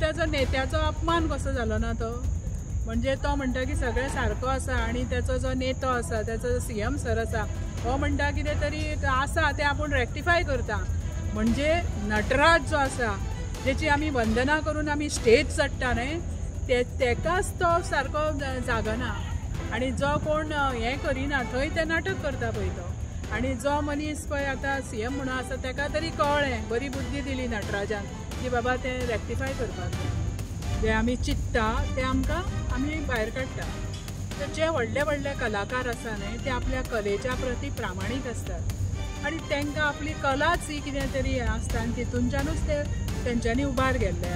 त्याचो नेत्याचो अपमान कसो जालो ना तो. म्हणजे तो म्हणटा की सगळें सारको आसा आणि त्याचो जो नेतो आसा त्याचो सीएम सर आसा हो म्हणटा कितें तरी आसा ते आपूण रेक्टिफाय करता. म्हणजे नटराज जो आसा जेची आमी वंदना करून आमी स्टेज चडटा न्हय तेकाच तो सारको जागना. आणि जो कोण हें करिना थंय ते नाटक करता पळय तो. आणि जो मनीस पळय आतां सीएम म्हणून आसा तेका तरी कळ्ळें, बरी बुद्धी दिली नटराजान की बाबा ते रेक्टिफाय करपाक जाय. जे आमी चिंतता ते आमकां आमी भायर काडटा. तर जे व्हडले व्हडले कलाकार आसा न्हय ते आपल्या कलेच्या प्रती प्रामाणीक आसतात आणि तांकां आपली कलाच ही कितें तरी हें आसता आनी तितूनच्यानूच ते तेंच्यांनी उबार घेतले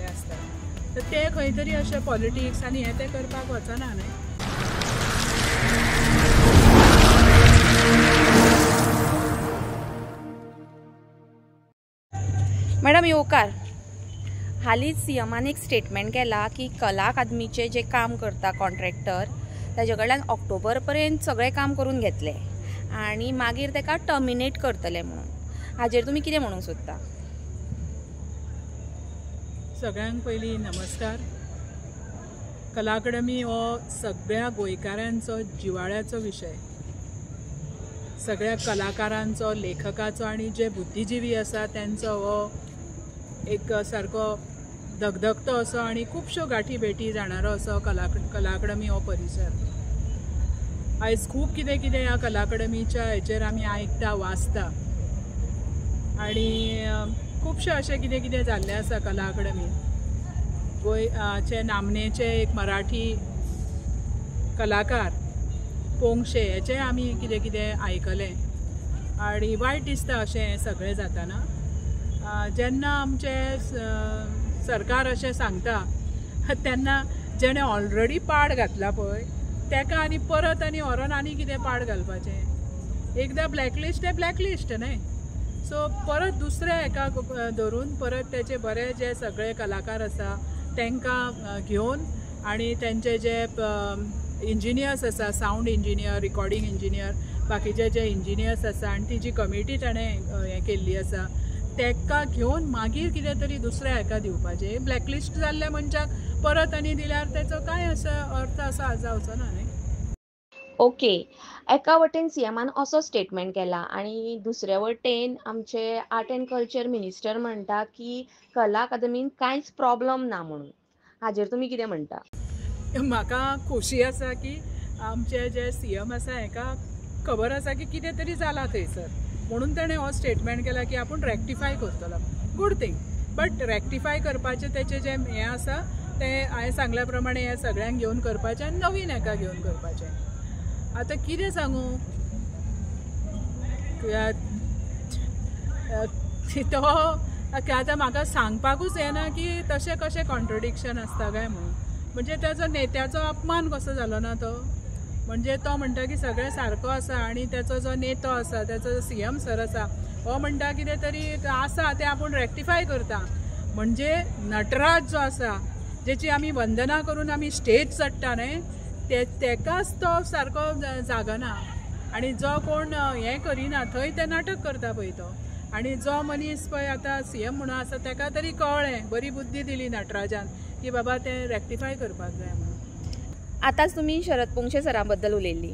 आसता. तर ते खंय तरी अशें पॉलिटिक्स आनी हें ते करपाक वचना न्हय. मॅडम येवकार, हालींच सीएमान एक स्टेटमेंट केला की कला अकादमीचे जे काम करता कॉन्ट्रॅक्टर ताजे कडल्यान ऑक्टोबर पर्यंत सगळें काम करून घेतले आणि मागीर ताका टर्मिनेट करतले म्हणून. हाजेर तुमी कितें म्हणूंक सोदता? सगळ्यांक पयलीं नमस्कार. कला अकादमी हो सगळ्या गोंयकारांचो जिवाळ्याचो विशय. सगळ्या कलाकारांचो, लेखकाचो आणि जे बुद्धिजीवी आसा त्यांचो हो एक सारको धगधगतो असो आणि खुबश्यो गाठी भेटी जाणारो असो कला अकादमी हो परिसर. आयज खूब कितें कितें ह्या कला अकादमीच्या हेचेर आमी आयकता वाचता आणि खुबशें अशें कितें कितें जाल्लें आसा कला अकादमींत. गोंयचे नामनेचे एक मराठी कलाकार पोंगशे हेचें आमी कितें कितें आयकलें आणि वायट दिसता अशें हें सगळें जाताना. जेन्ना आमचे सरकार अशें सांगता तेन्ना जेणे ऑलरेडी पाड घातला पळय तेका आनी परत आनी व्हरोन आनी कितें पाड घालपाचें. एकदां ब्लॅकलिस्ट तें ब्लॅकलिस्ट न्हय. सो परत दुसऱ्या हेका धरून परत तेचे बरे जे सगळे कलाकार आसा तांकां घेवन आणि तेंचे जे इंजिनियर्स आसा, सावंड इंजिनियर, रिकॉर्डिंग इंजिनियर, बाकीचे जे इंजिनियर्स आसा आणि ती जी कमिटी ताणें हें केल्ली आसा तेका घेवन मागीर कितें तरी दुसऱ्या हेका दिवपाचें. ब्लॅकलिस्ट जाल्ल्या मनशाक परत आनी दिल्यार तेचो कांय असो अर्थ असो जावचो ना न्हय. ओके, एका वटेन सीएमान असो स्टेटमेंट केला आणि दुसऱ्या वटेन आमचे आर्ट एंड कल्चर मिनिस्टर म्हणटा की कला अकादमीन कांयच प्रॉब्लम ना म्हणून. हाजेर तुमी कितें म्हणटा? म्हाका खोशी आसा की आमचे जे सीएम आसा हेका खबर आसा की कितें तरी जाला थंयसर म्हणून ताणें हो स्टेटमेंट केला की आपूण रेक्टिफाय करतलो. Good thing. बट रेक्टिफाय करपाचें तेचें जें हें आसा तें हांवें सांगल्या प्रमाणे हें सगळ्यांक घेवन करपाचें आनी नवीन हेका घेवन करपाचें. आतां कितें सांगू तो आतां म्हाका सांगपाकूच येना की तशें कशें कॉन्ट्रडिक्शन आसता काय म्हणून. म्हणजे त्याचो नेत्याचो अपमान कसो जालो ना तो. म्हणजे तो म्हणटा की सगळें सारको आसा आणि त्याचो जो नेतो आसा त्याचो सीएम सर आसा हो म्हणटा कितें तरी आसा ते आपूण रेक्टिफाय करता. म्हणजे नटराज जो आसा जेची आमी वंदना करून आमी स्टेज चडटा न्हय तेकाच तो सारको जागना. आणि जो कोण हें करिना थंय ते नाटक करता पळय तो. आणि जो मनीस पळय आतां सीएम म्हणून आसा तेका तरी कळ्ळें, बरी बुद्धी दिली नटराजान की बाबा ते रेक्टिफाय करपाक जाय म्हणून. आतांच तुमी शरद पोंगशे सरा बद्दल उलयल्ली.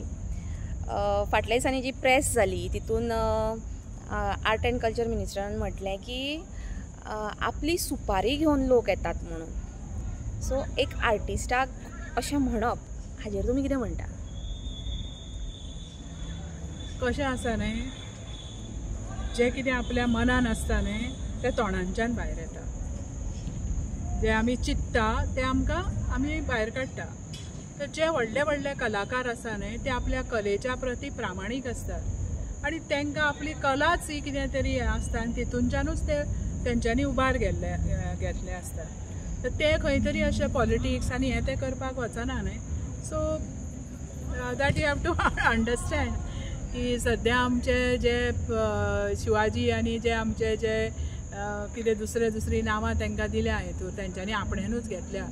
फाटल्या दिसांनी जी प्रेस जाली तितून आर्ट एंड कल्चर मिनिस्टरान म्हटलें की आपली सुपारी घेवन लोक येतात म्हणून. सो एक आर्टिस्टाक अशें म्हणप हाजेर तुमी कितें म्हणटा? कशें आसा न्हय, जें कितें आपल्या मनान आसता न्हय तें तोंडांच्यान भायर येता. जे आमी चिंतता ते आमकां आमी भायर काडटा. तर जे व्हडले व्हडले कलाकार आसा न्हय ते आपल्या कलेच्या प्रती प्रामाणीक आसतात आणि तांकां आपली कलाच ही कितें तरी हें आसता आनी तितूनच्यानूच ते तेंच्यांनी उबार घेतले आसतात. तर ते खंय तरी अशें पॉलिटिक्स आनी हें ते करपाक वचना न्हय. So that you have to understand की सद्या आमचे जे शिवाजी आनी जे आमचे जे कितें दुसरी नांवां तांकां दिल्या हेतून तेंच्यांनी आपणेनूच घेतल्या.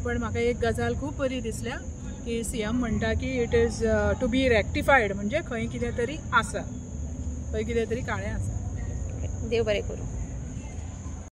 पण म्हाका एक गजाल खूब बरी दिसल्या की सीएम म्हणटा की इट इज टू बी रेक्टिफायड. म्हणजे खंय कितें तरी आसा, खंय कितें तरी काळें आसा. देव बरें करूं.